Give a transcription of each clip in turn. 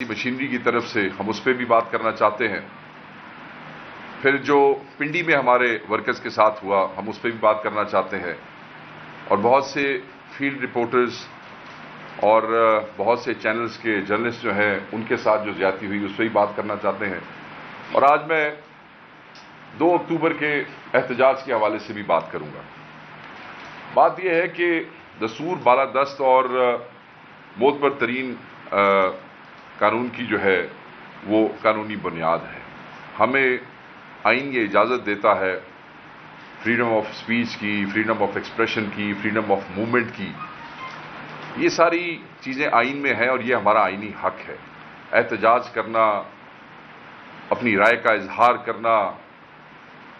Machinery کی طرف سے ہم اس پہ بھی بات کرنا چاہتے ہیں. پھر جو پنڈی میں ہمارے ورکرز کے ساتھ ہوا ہم اس پہ بھی بات کرنا چاہتے ہیں, اور بہت سے فیلڈ رپورٹرز اور بہت سے چینلز کے جرنلسٹ جو ہیں ان کے ساتھ جو زیادتی ہوئی اس پہ بھی بات کرنا چاہتے ہیں. اور آج میں 2 اکتوبر کے احتجاج کے حوالے سے بھی بات کروں گا. بات یہ ہے کہ دستور بالادست اور معتبر ترین قانون کی جو ہے وہ قانونی بنیاد ہے. ہمیں آئین یہ اجازت دیتا ہے فریڈم آف سپیچ کی, فریڈم آف ایکسپریشن کی, فریڈم آف موومنٹ کی. یہ ساری چیزیں آئین میں ہیں اور یہ ہمارا آئینی حق ہے. احتجاج کرنا, اپنی رائے کا اظہار کرنا,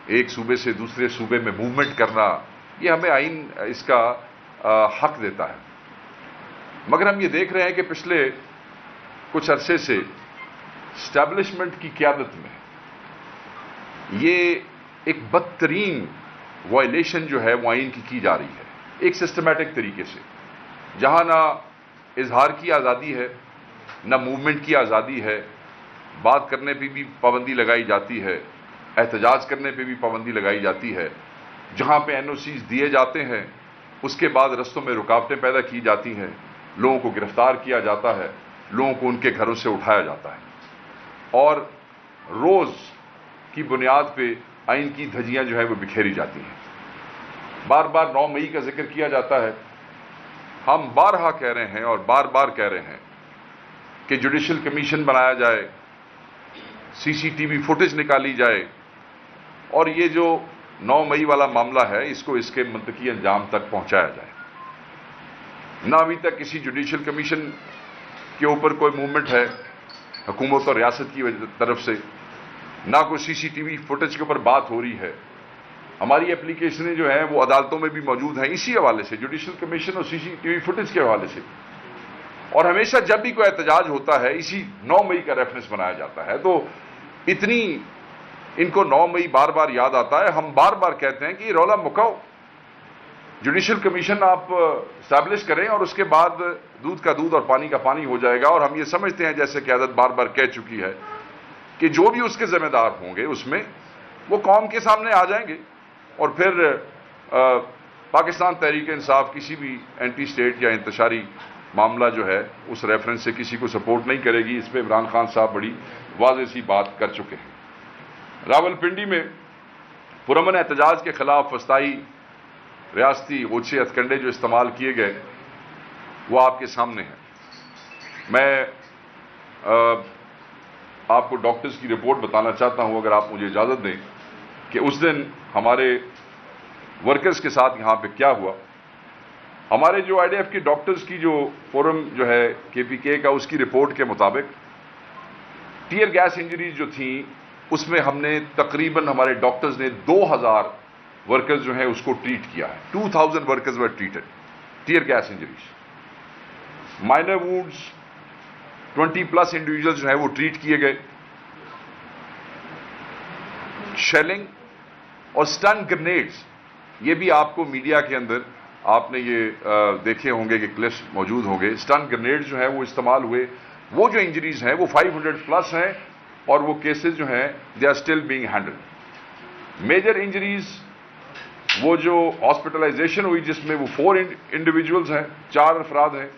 ایک صوبے سے دوسرے صوبے میں موومنٹ کرنا, یہ ہمیں آئین اس کا حق دیتا ہے. مگر ہم یہ دیکھ رہے ہیں کہ پچھلے کچھ عرصے سے اسٹیبلشمنٹ کی قیادت میں یہ ایک بدترین وائلیشن جو ہے وہ آئین کی جا رہی ہے, ایک سسٹمیٹک طریقے سے, جہاں نہ اظہار کی آزادی ہے, نہ موومنٹ کی آزادی ہے. بات کرنے پہ بھی پابندی لگائی جاتی ہے, احتجاج کرنے پہ بھی پابندی لگائی جاتی ہے. جہاں پہ NOCs دیے جاتے ہیں اس کے بعد رستوں میں رکاوٹیں پیدا کی جاتی ہیں, لوگوں کو گرفتار کیا جاتا ہے, لوگوں کو ان کے گھروں سے اٹھایا جاتا ہے, اور روز کی بنیاد پہ آئین کی دھجیاں جو ہے وہ بکھیری جاتی ہیں. بار بار 9 مئی کا ذکر کیا جاتا ہے. ہم بارہا کہہ رہے ہیں اور بار بار کہہ رہے ہیں کہ جوڈیشل کمیشن بنایا جائے, CCTV فوٹیج نکالی جائے, اور یہ جو 9 مئی والا معاملہ ہے اس کو اس کے منطقی انجام تک پہنچایا جائے. نہ ابھی تک کسی جوڈیشل کمیشن کے اوپر کوئی موومنٹ ہے حکومت اور ریاست کی طرف سے, نہ کوئی CCTV فوٹیج کے اوپر بات ہو رہی ہے. ہماری اپلیکیشنیں جو ہیں وہ عدالتوں میں بھی موجود ہیں اسی حوالے سے, جوڈیشل کمیشن اور CCTV فوٹیج کے حوالے سے. اور ہمیشہ جب بھی کوئی احتجاج ہوتا ہے اسی 9 مئی کا ریفرنس بنایا جاتا ہے. تو اتنی ان کو 9 مئی بار بار یاد آتا ہے. ہم بار بار کہتے ہیں کہ یہ رولا مکاؤ, جوڈیشل کمیشن آپ اسٹیبلش کریں اور اس کے بعد دودھ کا دودھ اور پانی کا پانی ہو جائے گا. اور ہم یہ سمجھتے ہیں, جیسے قیادت بار بار کہہ چکی ہے, کہ جو بھی اس کے ذمہ دار ہوں گے اس میں وہ قوم کے سامنے آ جائیں گے, اور پھر پاکستان تحریک انصاف کسی بھی اینٹی اسٹیٹ یا انتشاری معاملہ جو ہے اس ریفرنس سے کسی کو سپورٹ نہیں کرے گی. اس پہ عمران خان صاحب بڑی واضح سی بات کر چکے ہیں. راولپنڈی میں پرامن احتجاج کے خلاف وسطائی ریاستی اوچھے ہتھ کنڈے جو استعمال کیے گئے وہ آپ کے سامنے ہیں. میں آپ کو ڈاکٹرز کی رپورٹ بتانا چاہتا ہوں, اگر آپ مجھے اجازت دیں, کہ اس دن ہمارے ورکرز کے ساتھ یہاں پہ کیا ہوا. ہمارے جو IDF کی ڈاکٹرز کی جو فورم جو ہے KPK کا, اس کی رپورٹ کے مطابق ٹیئر گیس انجریز جو تھیں اس میں ہم نے تقریباً ہمارے ڈاکٹرز نے 2000 ورکرز جو ہیں اس کو ٹریٹ کیا ہے. 2000 workers were treated tear gas injuries. Minor wounds 20+ individual جو ہیں وہ ٹریٹ کیے گئے. شیلنگ اور سٹن گرنیڈز, یہ بھی آپ کو میڈیا کے اندر آپ نے یہ دیکھے ہوں گے کہ کلپس موجود ہوں گے. سٹن گرنیڈز جو ہیں وہ استعمال ہوئے. وہ جو انجریز ہیں وہ 500+ ہیں, اور وہ کیسز جو ہیں they are still being handled. Major injuries وہ جو ہاسپٹلائزیشن ہوئی جس میں وہ 4 انڈیویجولز ہیں, 4 افراد ہیں.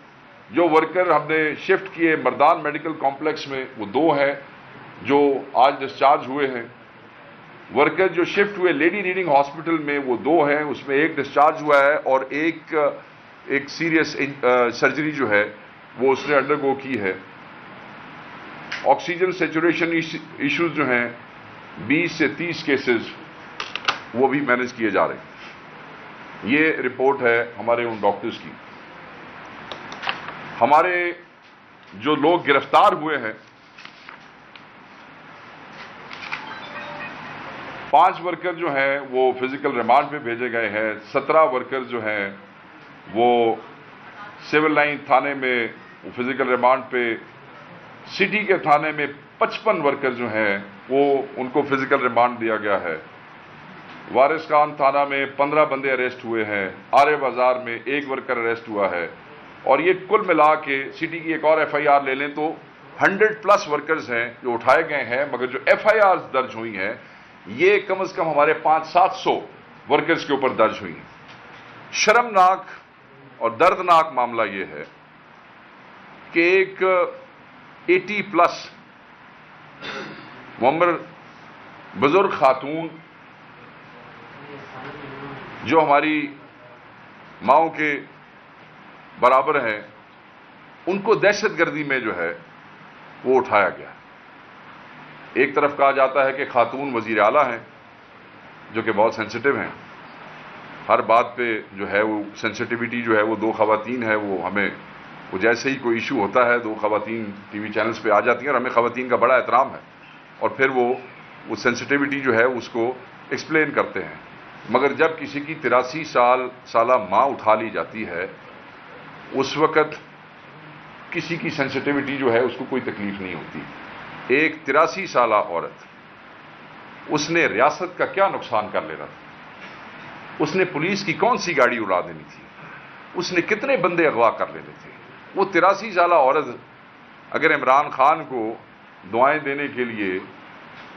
جو ورکر ہم نے شفٹ کیے مردان میڈیکل کمپلیکس میں وہ 2 ہیں جو آج ڈسچارج ہوئے ہیں. ورکر جو شفٹ ہوئے لیڈی ریڈنگ ہاسپٹل میں وہ 2 ہیں, اس میں 1 ڈسچارج ہوا ہے, اور ایک سیریس سرجری جو ہے وہ اس نے انڈرگو کی ہے. آکسیجن سیچوریشن ایشوز جو ہیں 20 سے 30 کیسز وہ بھی مینیج کیے جا رہے ہیں. یہ رپورٹ ہے ہمارے ان ڈاکٹرز کی. ہمارے جو لوگ گرفتار ہوئے ہیں 5 ورکر جو ہیں وہ فزیکل ریمانڈ پہ بھیجے گئے ہیں. 17 ورکر جو ہیں وہ سول لائن تھانے میں فزیکل ریمانڈ پہ. سٹی کے تھانے میں 55 ورکر جو ہیں وہ ان کو فزیکل ریمانڈ دیا گیا ہے. وارث خان تھانہ میں 15 بندے اریسٹ ہوئے ہیں. آرے بازار میں 1 ورکر اریسٹ ہوا ہے. اور یہ کل ملا کے سٹی کی ایک اور FIR لے لیں تو 100+ ورکرز ہیں جو اٹھائے گئے ہیں، مگر جو FIRs درج ہوئی ہیں یہ کم از کم ہمارے 500-700 ورکرز کے اوپر درج ہوئی ہیں۔ شرمناک اور دردناک معاملہ یہ ہے کہ ایک 80+ معمر بزرگ خاتون جو ہماری ماؤں کے برابر ہیں، ان کو دہشت گردی میں جو ہے وہ اٹھایا گیا۔ ایک طرف کہا جاتا ہے کہ خاتون وزیر اعلیٰ ہیں جو کہ بہت سینسٹیو ہیں، ہر بات پہ جو ہے وہ سینسٹیوٹی جو ہے وہ 2 خواتین ہے، وہ ہمیں وہ جیسے ہی کوئی ایشو ہوتا ہے 2 خواتین ٹی وی چینلز پہ آ جاتی ہیں اور ہمیں خواتین کا بڑا احترام ہے، اور پھر وہ سینسٹیوٹی جو ہے اس کو ایکسپلین کرتے ہیں۔ مگر جب کسی کی 83 سالہ ماں اٹھا لی جاتی ہے، اس وقت کسی کی سینسٹیوٹی جو ہے اس کو کوئی تکلیف نہیں ہوتی۔ ایک 83 سالہ عورت، اس نے ریاست کا کیا نقصان کر لینا تھا؟ اس نے پولیس کی کون سی گاڑی اڑا دینی تھی؟ اس نے کتنے بندے اغوا کر لینے تھے؟ وہ 83 سالہ عورت اگر عمران خان کو دعائیں دینے کے لیے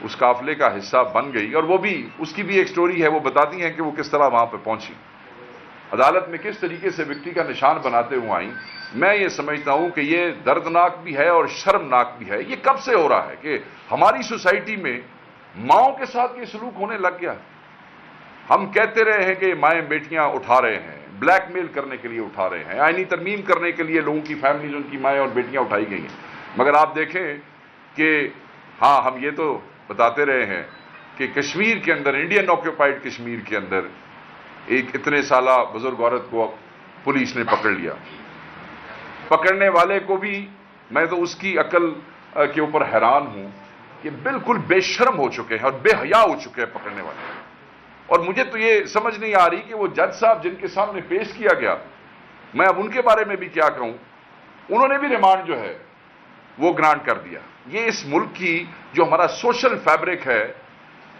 اس قافلے کا حصہ بن گئی، اور وہ بھی اس کی بھی ایک سٹوری ہے، وہ بتاتی ہیں کہ وہ کس طرح وہاں پہ پہنچی، عدالت میں کس طریقے سے وکٹی کا نشان بناتے ہوئے آئیں۔ میں یہ سمجھتا ہوں کہ یہ دردناک بھی ہے اور شرمناک بھی ہے۔ یہ کب سے ہو رہا ہے کہ ہماری سوسائٹی میں ماؤں کے ساتھ یہ سلوک ہونے لگ گیا؟ ہم کہتے رہے ہیں کہ مائیں بیٹیاں اٹھا رہے ہیں، بلیک میل کرنے کے لیے اٹھا رہے ہیں، آئینی ترمیم کرنے کے لیے لوگوں کی فیملیز، ان کی مائیں اور بیٹیاں اٹھائی گئی ہیں۔ مگر آپ دیکھیں کہ ہاں، ہم یہ تو بتاتے رہے ہیں کہ کشمیر کے اندر، انڈین آکوپائڈ کشمیر کے اندر ایک اتنے سالہ بزرگ عورت کو پولیس نے پکڑ لیا۔ پکڑنے والے کو بھی میں تو اس کی عقل کے اوپر حیران ہوں کہ بالکل بے شرم ہو چکے ہیں اور بے حیا ہو چکے ہیں پکڑنے والے۔ اور مجھے تو یہ سمجھ نہیں آ رہی کہ وہ جج صاحب جن کے سامنے پیش کیا گیا، میں اب ان کے بارے میں بھی کیا کہوں، انہوں نے بھی ریمانڈ جو ہے وہ گرانٹ کر دیا۔ یہ اس ملک کی جو ہمارا سوشل فیبرک ہے،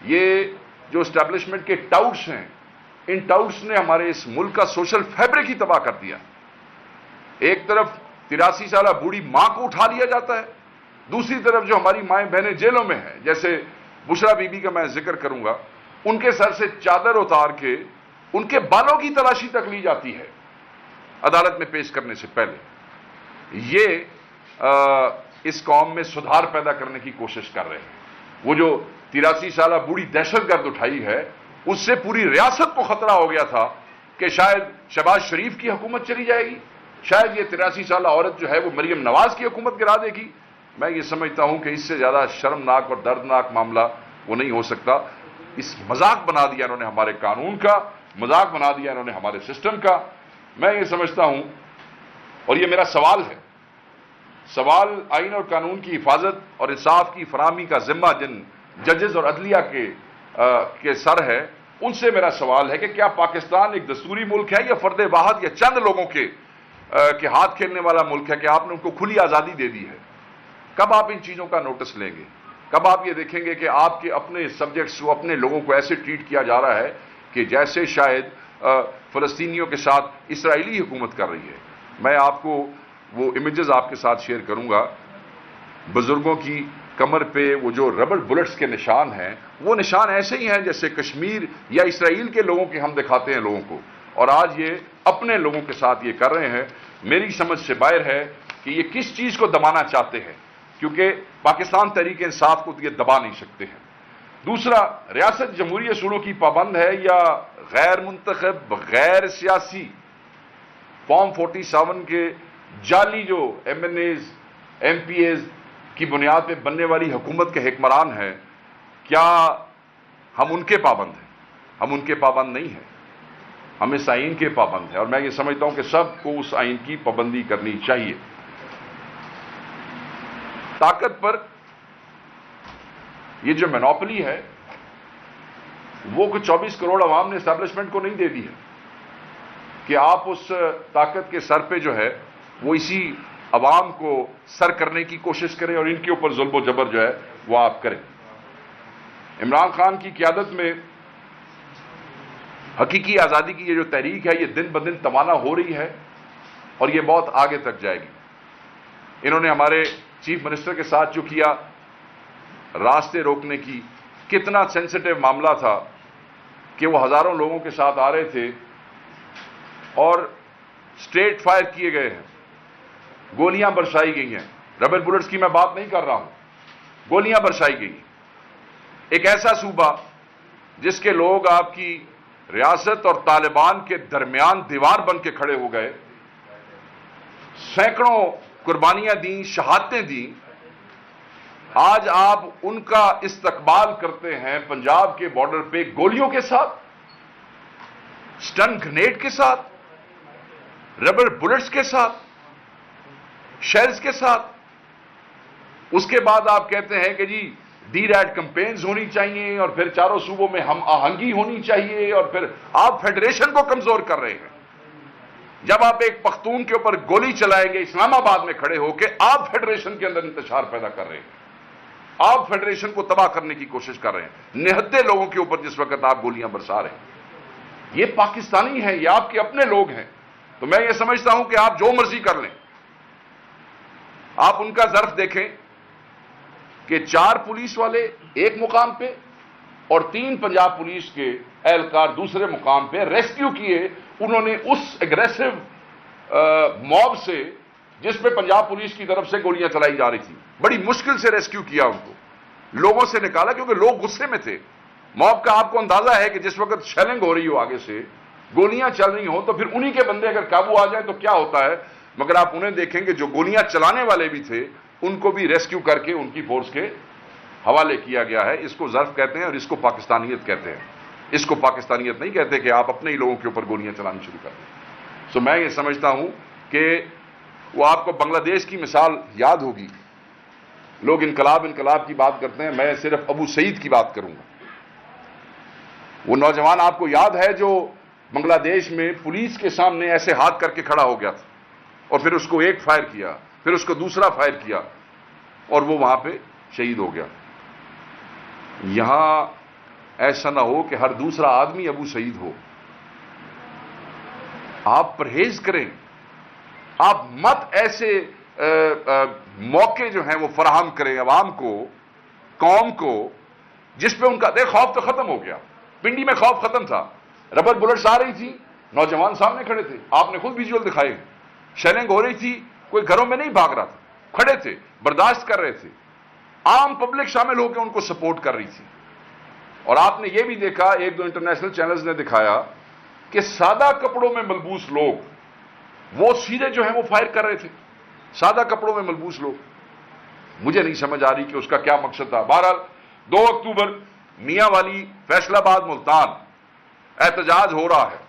یہ جو اسٹیبلشمنٹ کے ٹاؤٹس ہیں، ان ٹاؤٹس نے ہمارے اس ملک کا سوشل فیبرک ہی تباہ کر دیا۔ ایک طرف 83 سالہ بوڑھی ماں کو اٹھا لیا جاتا ہے، دوسری طرف جو ہماری مائیں بہنیں جیلوں میں ہیں، جیسے بشرا بی بی کا میں ذکر کروں گا، ان کے سر سے چادر اتار کے ان کے بالوں کی تلاشی تک لی جاتی ہے عدالت میں پیش کرنے سے پہلے۔ یہ اس قوم میں سدھار پیدا کرنے کی کوشش کر رہے ہیں۔ وہ جو 83 سالہ بوڑھی دہشت گرد اٹھائی ہے، اس سے پوری ریاست کو خطرہ ہو گیا تھا کہ شاید شہباز شریف کی حکومت چلی جائے گی، شاید یہ 83 سالہ عورت جو ہے وہ مریم نواز کی حکومت گرا دے گی۔ میں یہ سمجھتا ہوں کہ اس سے زیادہ شرمناک اور دردناک معاملہ وہ نہیں ہو سکتا۔ اس مذاق بنا دیا انہوں نے ہمارے قانون کا، مذاق بنا دیا انہوں نے ہمارے سسٹم کا۔ میں یہ سمجھتا ہوں، اور یہ میرا سوال ہے، سوال آئین اور قانون کی حفاظت اور انصاف کی فراہمی کا ذمہ جن ججز اور عدلیہ کے سر ہے، ان سے میرا سوال ہے کہ کیا پاکستان ایک دستوری ملک ہے یا فرد واحد یا چند لوگوں کے ہاتھ کھیلنے والا ملک ہے کہ آپ نے ان کو کھلی آزادی دے دی ہے؟ کب آپ ان چیزوں کا نوٹس لیں گے؟ کب آپ یہ دیکھیں گے کہ آپ کے اپنے سبجیکٹس کو، اپنے لوگوں کو ایسے ٹریٹ کیا جا رہا ہے کہ جیسے شاید فلسطینیوں کے ساتھ اسرائیلی حکومت کر رہی ہے؟ میں آپ کو وہ امیجز آپ کے ساتھ شیئر کروں گا۔ بزرگوں کی کمر پہ وہ جو ربڑ بلٹس کے نشان ہیں، وہ نشان ایسے ہی ہیں جیسے کشمیر یا اسرائیل کے لوگوں کے ہم دکھاتے ہیں لوگوں کو، اور آج یہ اپنے لوگوں کے ساتھ یہ کر رہے ہیں۔ میری سمجھ سے باہر ہے کہ یہ کس چیز کو دبانا چاہتے ہیں، کیونکہ پاکستان تحریک انصاف کو یہ دبا نہیں سکتے ہیں۔ دوسرا، ریاست جمہوری اصولوں کی پابند ہے یا غیر منتخب، غیر سیاسی، فارم 47 کے جعلی جو MNAs, MPAs کی بنیاد پہ بننے والی حکومت کے حکمران ہیں، کیا ہم ان کے پابند ہیں؟ ہم ان کے پابند نہیں ہیں، ہم اس آئین کے پابند ہیں، اور میں یہ سمجھتا ہوں کہ سب کو اس آئین کی پابندی کرنی چاہیے۔ طاقت پر یہ جو مینوپلی ہے، وہ کچھ 24 کروڑ عوام نے اسٹیبلشمنٹ کو نہیں دے دی ہے کہ آپ اس طاقت کے سر پہ جو ہے وہ اسی عوام کو سر کرنے کی کوشش کریں اور ان کے اوپر ظلم و جبر جو ہے وہ آپ کریں۔ عمران خان کی قیادت میں حقیقی آزادی کی یہ جو تحریک ہے، یہ دن بدن توانا ہو رہی ہے اور یہ بہت آگے تک جائے گی۔ انہوں نے ہمارے چیف منسٹر کے ساتھ جو کیا راستے روکنے کی، کتنا سینسٹیو معاملہ تھا کہ وہ ہزاروں لوگوں کے ساتھ آ رہے تھے اور اسٹریٹ فائر کیے گئے ہیں، گولیاں برسائی گئی ہیں، ربر بلٹس کی میں بات نہیں کر رہا ہوں، گولیاں برسائی گئی ہیں۔ ایک ایسا صوبہ جس کے لوگ آپ کی ریاست اور طالبان کے درمیان دیوار بن کے کھڑے ہو گئے، سینکڑوں قربانیاں دیں، شہادتیں دیں، آج آپ ان کا استقبال کرتے ہیں پنجاب کے بارڈر پہ گولیوں کے ساتھ، سٹن گرینیڈ کے ساتھ، ربر بلٹس کے ساتھ، شیلز کے ساتھ۔ اس کے بعد آپ کہتے ہیں کہ جی ڈی ریڈ کمپینز ہونی چاہیے اور پھر چاروں صوبوں میں ہم آہنگی ہونی چاہیے، اور پھر آپ فیڈریشن کو کمزور کر رہے ہیں۔ جب آپ ایک پختون کے اوپر گولی چلائیں گے اسلام آباد میں کھڑے ہو کے، آپ فیڈریشن کے اندر انتشار پیدا کر رہے ہیں، آپ فیڈریشن کو تباہ کرنے کی کوشش کر رہے ہیں، نہتے لوگوں کے اوپر جس وقت آپ گولیاں برسا رہے ہیں۔ یہ پاکستانی ہیں، یہ آپ کے اپنے لوگ ہیں، تو میں یہ سمجھتا ہوں کہ آپ جو مرضی کر لیں۔ آپ ان کا ظرف دیکھیں کہ 4 پولیس والے ایک مقام پہ اور 3 پنجاب پولیس کے اہلکار دوسرے مقام پہ ریسکیو کیے انہوں نے اس اگریسو موب سے جس پہ پنجاب پولیس کی طرف سے گولیاں چلائی جا رہی تھی۔ بڑی مشکل سے ریسکیو کیا ان کو، لوگوں سے نکالا، کیونکہ لوگ غصے میں تھے۔ موب کا آپ کو اندازہ ہے کہ جس وقت شیلنگ ہو رہی ہو، آگے سے گولیاں چل رہی ہوں، تو پھر انہی کے بندے اگر قابو آ جائیں تو کیا ہوتا ہے۔ مگر آپ انہیں دیکھیں کہ جو گولیاں چلانے والے بھی تھے ان کو بھی ریسکیو کر کے ان کی فورس کے حوالے کیا گیا ہے۔ اس کو ظرف کہتے ہیں اور اس کو پاکستانیت کہتے ہیں۔ اس کو پاکستانیت نہیں کہتے کہ آپ اپنے ہی لوگوں کے اوپر گولیاں چلانی شروع کر دیں۔ سو میں یہ سمجھتا ہوں کہ وہ آپ کو بنگلہ دیش کی مثال یاد ہوگی۔ لوگ انقلاب کی بات کرتے ہیں، میں صرف ابو سعید کی بات کروں گا۔ وہ نوجوان آپ کو یاد ہے جو بنگلہ دیش میں پولیس کے سامنے ایسے ہاتھ کر کے کھڑا ہو گیا تھا، اور پھر اس کو ایک فائر کیا، پھر اس کو دوسرا فائر کیا، اور وہ وہاں پہ شہید ہو گیا۔ یہاں ایسا نہ ہو کہ ہر دوسرا آدمی ابو سعید ہو۔ آپ پرہیز کریں، آپ مت ایسے موقع جو ہیں وہ فراہم کریں عوام کو، قوم کو، جس پہ ان کا خوف تو ختم ہو گیا۔ پنڈی میں خوف ختم تھا، ربر بلٹس آ رہی تھی، نوجوان سامنے کھڑے تھے، آپ نے خود ویژول دکھائے، شیلنگ ہو رہی تھی، کوئی گھروں میں نہیں بھاگ رہا تھا، کھڑے تھے، برداشت کر رہے تھے، عام پبلک شامل ہو کے ان کو سپورٹ کر رہی تھی۔ اور آپ نے یہ بھی دیکھا، 1-2 انٹرنیشنل چینلز نے دکھایا کہ سادہ کپڑوں میں ملبوس لوگ وہ سیدھے جو ہیں وہ فائر کر رہے تھے، سادہ کپڑوں میں ملبوس لوگ۔ مجھے نہیں سمجھ آ رہی کہ اس کا کیا مقصد تھا۔ بہرحال 2 اکتوبر میاں والی، فیصل آباد، ملتان احتجاج ہو رہا ہے،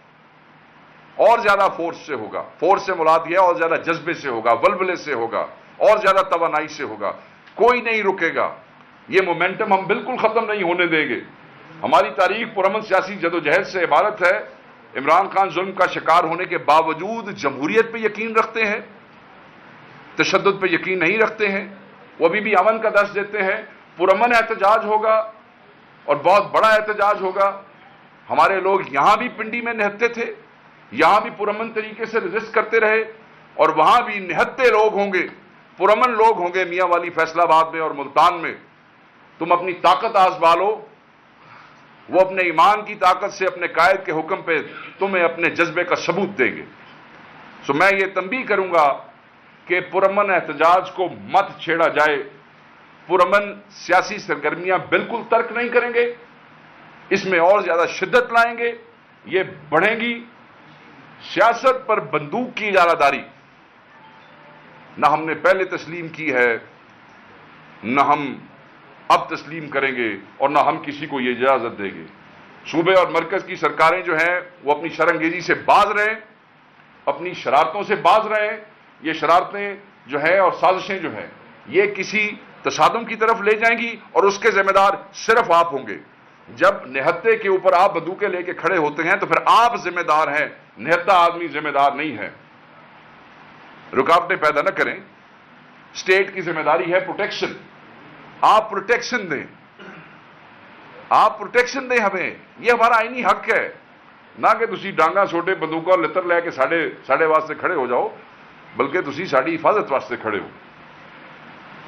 اور زیادہ فورس سے ہوگا۔ فورس سے مراد یہ اور زیادہ جذبے سے ہوگا، ولولے سے ہوگا، اور زیادہ توانائی سے ہوگا۔ کوئی نہیں رکے گا، یہ مومنٹم ہم بالکل ختم نہیں ہونے دیں گے۔ ہماری تاریخ پرامن سیاسی جدوجہد سے عبارت ہے۔ عمران خان ظلم کا شکار ہونے کے باوجود جمہوریت پہ یقین رکھتے ہیں، تشدد پہ یقین نہیں رکھتے ہیں، وہ ابھی بھی امن کا درس دیتے ہیں۔ پرامن احتجاج ہوگا اور بہت بڑا احتجاج ہوگا۔ ہمارے لوگ یہاں بھی پنڈی میں نہتے تھے، یہاں بھی پرامن طریقے سے ریزسٹ کرتے رہے، اور وہاں بھی نہتے لوگ ہوں گے، پرامن لوگ ہوں گے میاں والی، فیصل آباد میں اور ملتان میں۔ تم اپنی طاقت آزما لو، وہ اپنے ایمان کی طاقت سے اپنے قائد کے حکم پہ تمہیں اپنے جذبے کا ثبوت دیں گے۔ سو میں یہ تنبیہ کروں گا کہ پرامن احتجاج کو مت چھیڑا جائے۔ پرامن سیاسی سرگرمیاں بالکل ترک نہیں کریں گے، اس میں اور زیادہ شدت لائیں گے، یہ بڑھیں گی۔ سیاست پر بندوق کی اجارہ داری نہ ہم نے پہلے تسلیم کی ہے، نہ ہم اب تسلیم کریں گے، اور نہ ہم کسی کو یہ اجازت دیں گے۔ صوبے اور مرکز کی سرکاریں جو ہیں وہ اپنی شرنگیزی سے باز رہیں، اپنی شرارتوں سے باز رہیں۔ یہ شرارتیں جو ہیں اور سازشیں جو ہیں یہ کسی تصادم کی طرف لے جائیں گی، اور اس کے ذمہ دار صرف آپ ہوں گے۔ جب نہتے کے اوپر آپ بندوقیں لے کے کھڑے ہوتے ہیں تو پھر آپ ذمہ دار ہیں، نہتا آدمی ذمہ دار نہیں ہے۔ رکاوٹیں پیدا نہ کریں۔ اسٹیٹ کی ذمہ داری ہے پروٹیکشن، آپ پروٹیکشن دیں، آپ پروٹیکشن دیں ہمیں، یہ ہمارا آئینی حق ہے۔ نہ کہ تسی ڈانگا چھوٹے بندوقاں لتر لے کے ساڑے واسطے کھڑے ہو جاؤ، بلکہ تسی ساڑی حفاظت واسطے کھڑے ہو۔